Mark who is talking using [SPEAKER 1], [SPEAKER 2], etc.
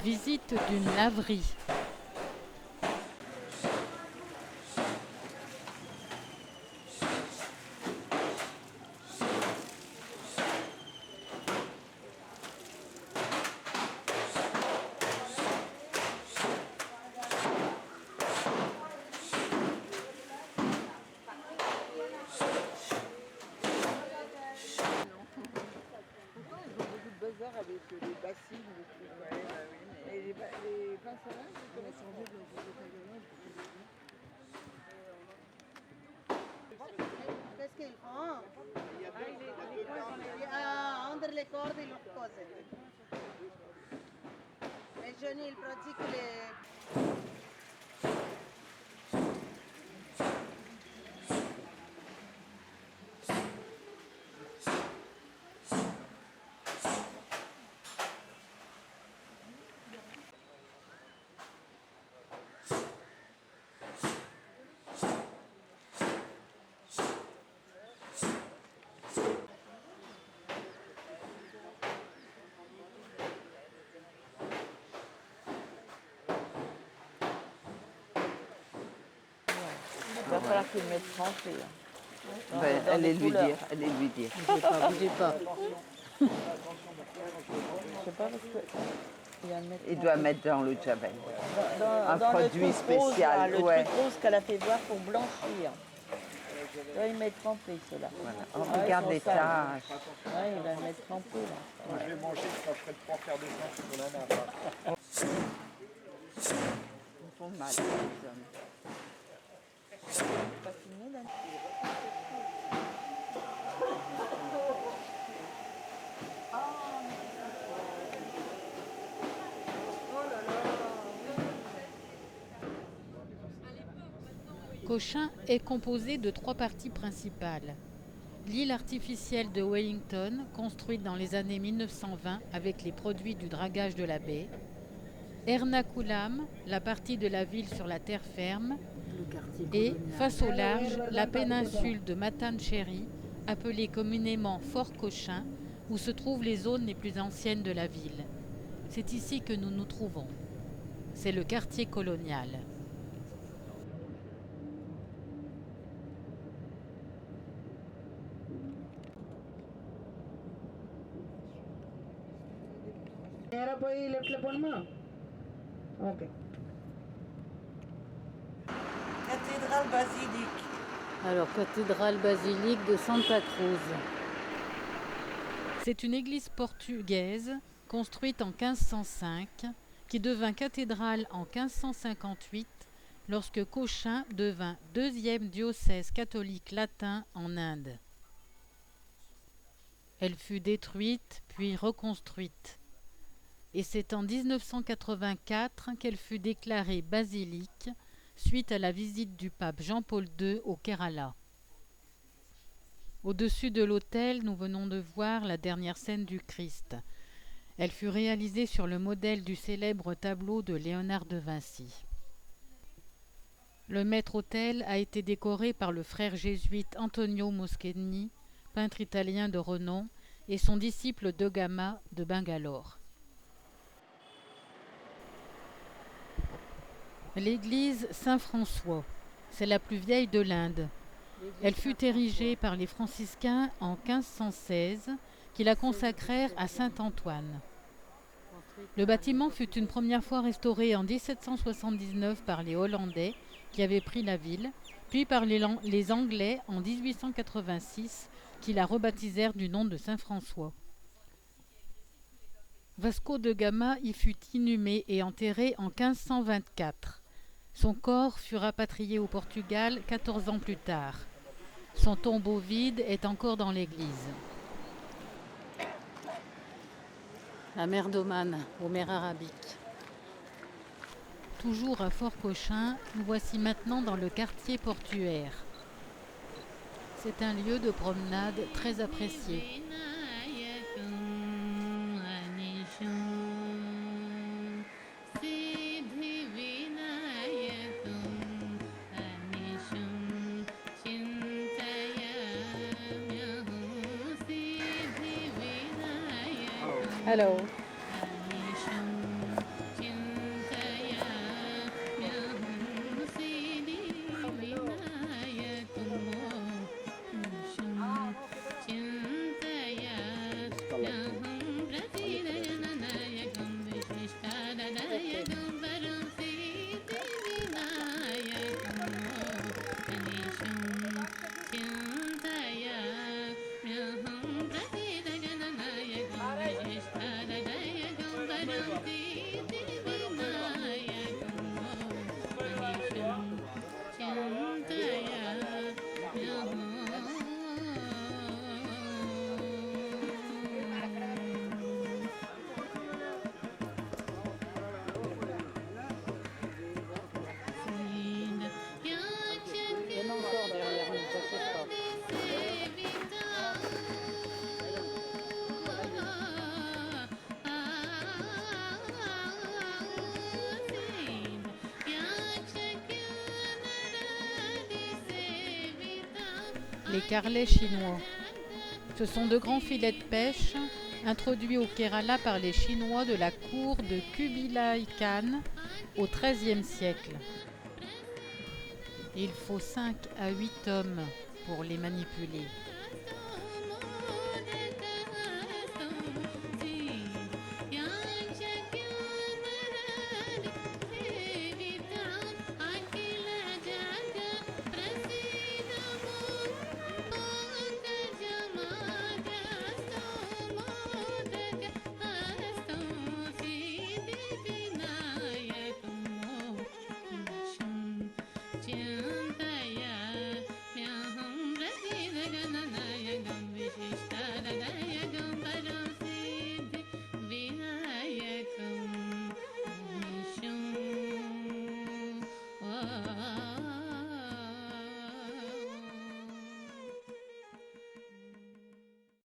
[SPEAKER 1] visite d'une laverie.
[SPEAKER 2] Pourtant, ils ont beaucoup de bazar avec les bassines, les trucs. Ouais, bah oui, mais... Et les pinces à linge, vous connaissez
[SPEAKER 3] Qu'est-ce qu'ils font? Entre les cordes et les coses. Les jeunes, ils pratiquent les...
[SPEAKER 2] Il va falloir qu'ils mettent trempé.
[SPEAKER 4] Allez lui dire, allez lui dire.
[SPEAKER 1] Bougez pas.
[SPEAKER 2] Je sais pas parce que...
[SPEAKER 4] Il doit mettre dans l'eau de javel. Un
[SPEAKER 2] dans
[SPEAKER 4] produit
[SPEAKER 2] le truc rose,
[SPEAKER 4] spécial,
[SPEAKER 2] là, le
[SPEAKER 4] ouais.
[SPEAKER 2] truc rose qu'elle a fait voir pour blanchir. Là, il met trempé, ceux-là.
[SPEAKER 4] Voilà. On regarde les taches.
[SPEAKER 2] Ouais, il va mettre trempé, là.
[SPEAKER 5] Moi, je vais manger quand je serai de pouvoir faire des planches sur la nappe.
[SPEAKER 4] Ils font mal, les hommes.
[SPEAKER 2] Pas fini, là.
[SPEAKER 1] Cochin est composé de 3 parties principales. L'île artificielle de Wellington, construite dans les années 1920 avec les produits du dragage de la baie. Ernakulam, la partie de la ville sur la terre ferme. Et, face au large, la péninsule de Matancheri, appelée communément Fort Cochin, où se trouvent les zones les plus anciennes de la ville. C'est ici que nous nous trouvons. C'est le quartier colonial.
[SPEAKER 2] Cathédrale basilique.
[SPEAKER 1] Alors, cathédrale basilique de Santa Cruz. C'est une église portugaise construite en 1505 qui devint cathédrale en 1558 lorsque Cochin devint deuxième diocèse catholique latin en Inde. Elle fut détruite puis reconstruite. Et c'est en 1984 qu'elle fut déclarée basilique suite à la visite du pape Jean-Paul II au Kerala. Au-dessus de l'autel, nous venons de voir la dernière scène du Christ. Elle fut réalisée sur le modèle du célèbre tableau de Léonard de Vinci. Le maître-autel a été décoré par le frère jésuite Antonio Moschini, peintre italien de renom, et son disciple De Gama de Bangalore. L'église Saint-François, c'est la plus vieille de l'Inde. Elle fut érigée par les franciscains en 1516, qui la consacrèrent à Saint-Antoine. Le bâtiment fut une première fois restauré en 1779 par les Hollandais, qui avaient pris la ville, puis par les Anglais en 1886, qui la rebaptisèrent du nom de Saint-François. Vasco de Gama y fut inhumé et enterré en 1524. Son corps fut rapatrié au Portugal 14 ans plus tard. Son tombeau vide est encore dans l'église. La mer d'Oman, aux mers arabiques. Toujours à Fort Cochin, nous voici maintenant dans le quartier portuaire. C'est un lieu de promenade très apprécié. Hello. Les carlets chinois. Ce sont de grands filets de pêche introduits au Kerala par les Chinois de la cour de Kubilai Khan au XIIIe siècle. Il faut 5 à 8 hommes pour les manipuler.